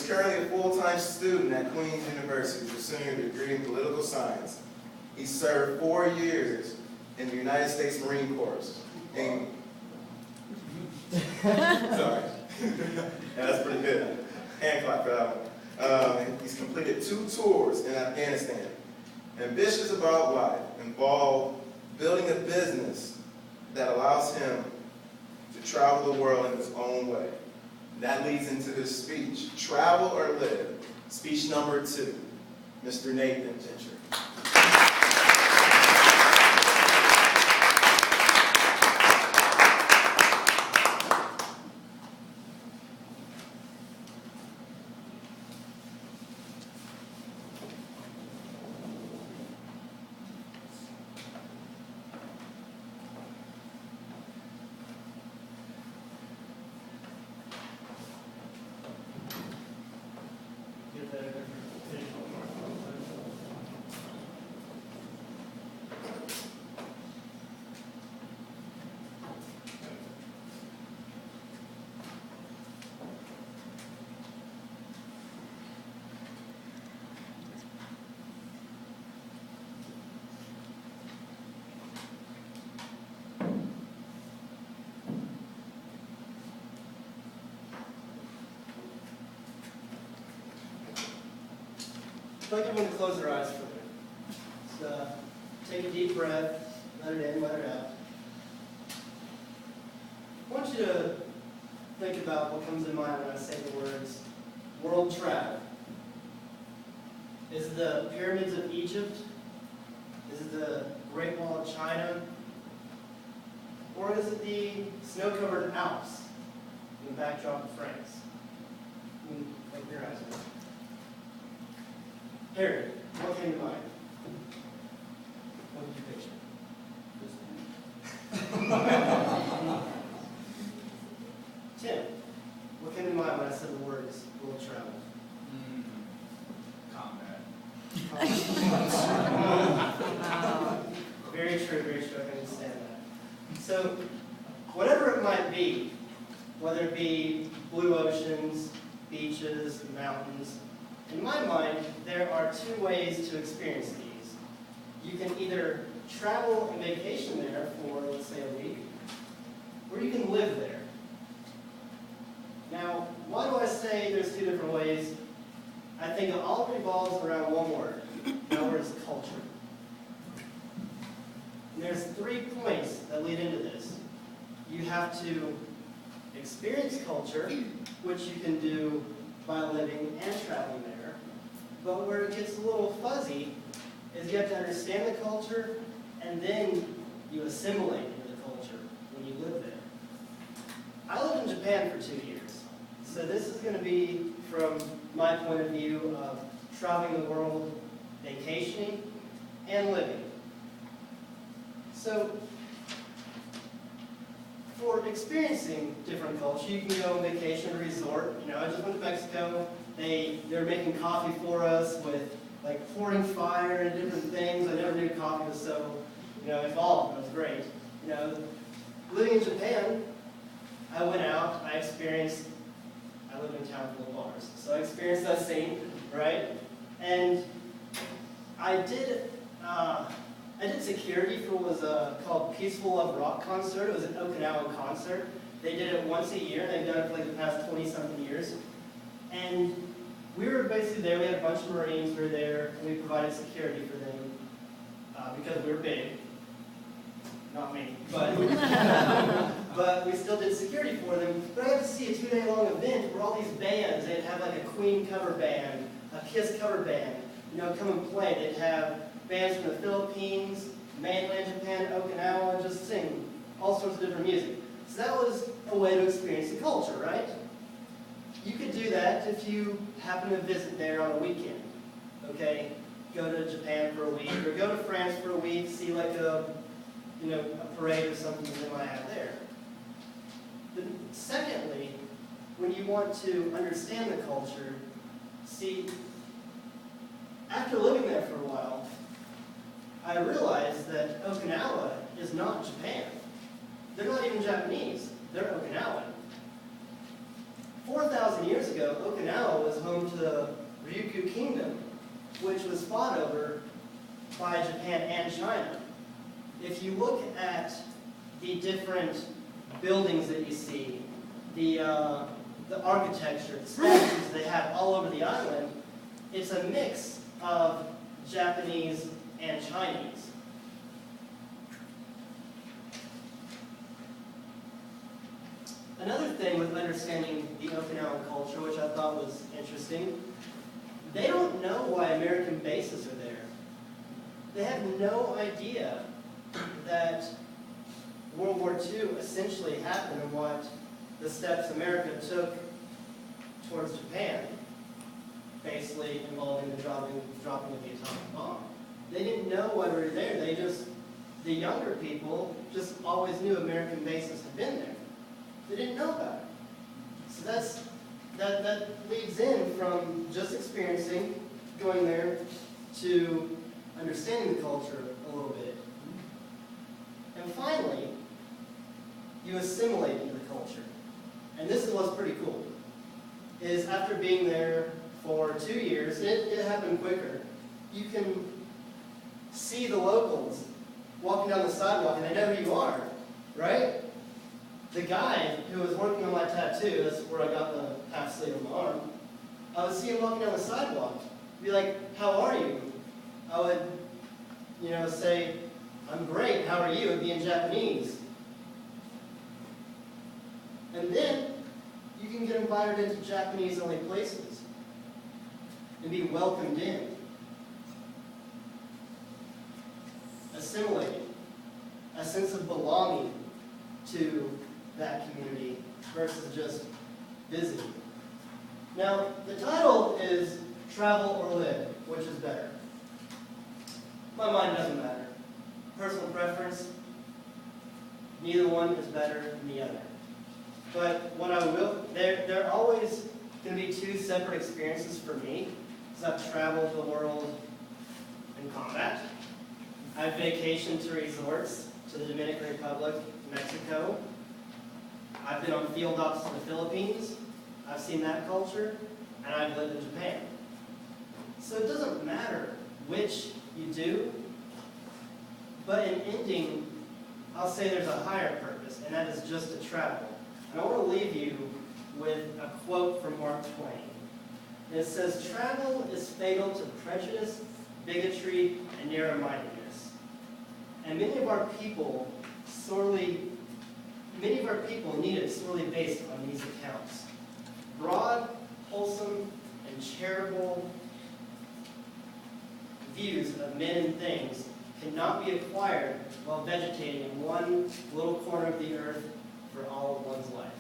He's currently a full-time student at Queen's University pursuing a degree in political science. He served 4 years in the United States Marine Corps. Sorry. Yeah, that's pretty good. Hand clap for that one. He's completed 2 tours in Afghanistan. Ambitious about life involved building a business that allows him to travel the world in his own way. That leads into his speech, Travel or Live, speech number 2, Mr. Nathan Gentry. I'd like everyone to close their eyes for a minute. So, take a deep breath, let it in, let it out. I want you to think about what comes in mind when I say the words world travel. Is it the pyramids of Egypt? Is it the Great Wall of China? Or is it the snow-covered Alps in the backdrop of France? Open your eyes. Harry, what came to mind? What did you picture? Tim, what came to mind when I said the words world travel? Combat. Very true, very true. I can understand that. So, whatever it might be, whether it be blue oceans, beaches, mountains, in my mind, there are 2 ways to experience these. You can either travel and vacation there for, let's say, a week, or you can live there. Now, why do I say there's 2 different ways? I think it all revolves around one word. That word is culture. And there's 3 points that lead into this. You have to experience culture, which you can do by living and traveling there. But where it gets a little fuzzy is you have to understand the culture and then you assimilate into the culture when you live there. I lived in Japan for 2 years. So this is going to be from my point of view of traveling the world, vacationing, and living. So for experiencing different culture, you can go on vacation or resort. I just went to Mexico. They're making coffee for us with like pouring fire and different things. I never knew coffee was so, involved. It was great. Living in Japan, I went out. I lived in a town full of bars, so I experienced that scene, right? And I did security for what was called Peaceful Love Rock concert. It was an Okinawan concert. They did it once a year, and they've done it for like the past 20-something years. And we were basically there. We had a bunch of Marines who were there, and we provided security for them because we were big. Not me, but but we still did security for them. But I got to see a 2-day-long event where all these bands, they'd have like a Queen cover band, a Kiss cover band, come and play. They'd have bands from the Philippines, mainland Japan, Okinawa, just sing all sorts of different music. So that was a way to experience the culture, right? You could do that if you happen to visit there on a weekend, okay? Go to Japan for a week, or go to France for a week, see like a parade or something that they might have there. But secondly, when you want to understand the culture, see, after living there for a while, I realized that Okinawa is not Japan. They're not even Japanese. They're Okinawan. 4,000 years ago, Okinawa was home to the Ryukyu Kingdom, which was fought over by Japan and China. If you look at the different buildings that you see, the architecture, the statues they have all over the island, it's a mix of Japanese and Chinese. Another thing with understanding the Okinawan culture, which I thought was interesting, they don't know why American bases are there. They have no idea that World War II essentially happened and what the steps America took towards Japan, basically involving the dropping of the atomic bomb. They didn't know why we were there. The younger people just always knew American bases had been there. They didn't know about it. So that leads in from just experiencing, going there, to understanding the culture a little bit. And finally, you assimilate into the culture. And this is what's pretty cool, is after being there for 2 years, it happened quicker, you can see the locals walking down the sidewalk, and they know who you are, right? The guy who was working on my tattoo, that's where I got the half sleeve on my arm, I would see him walking down the sidewalk, be like, how are you? I would, say, I'm great, how are you? It'd be in Japanese. And then, you can get invited into Japanese-only places and be welcomed in. Assimilating. A sense of belonging to that community versus just visiting. Now, the title is Travel or Live, which is better? My mind doesn't matter. Personal preference, neither one is better than the other. But what I will, there are always going to be two separate experiences for me, because I've traveled the world in combat. I've vacationed to resorts, to the Dominican Republic, Mexico. I've been on field ops in the Philippines. I've seen that culture, and I've lived in Japan. So it doesn't matter which you do, but in ending, I'll say there's a higher purpose, and that is just to travel. And I want to leave you with a quote from Mark Twain. And it says, "Travel is fatal to prejudice, bigotry, and narrow-mindedness." And many of our people need it sorely based on these accounts. Broad, wholesome, and charitable views of men and things cannot be acquired while vegetating in one little corner of the earth for all of one's life.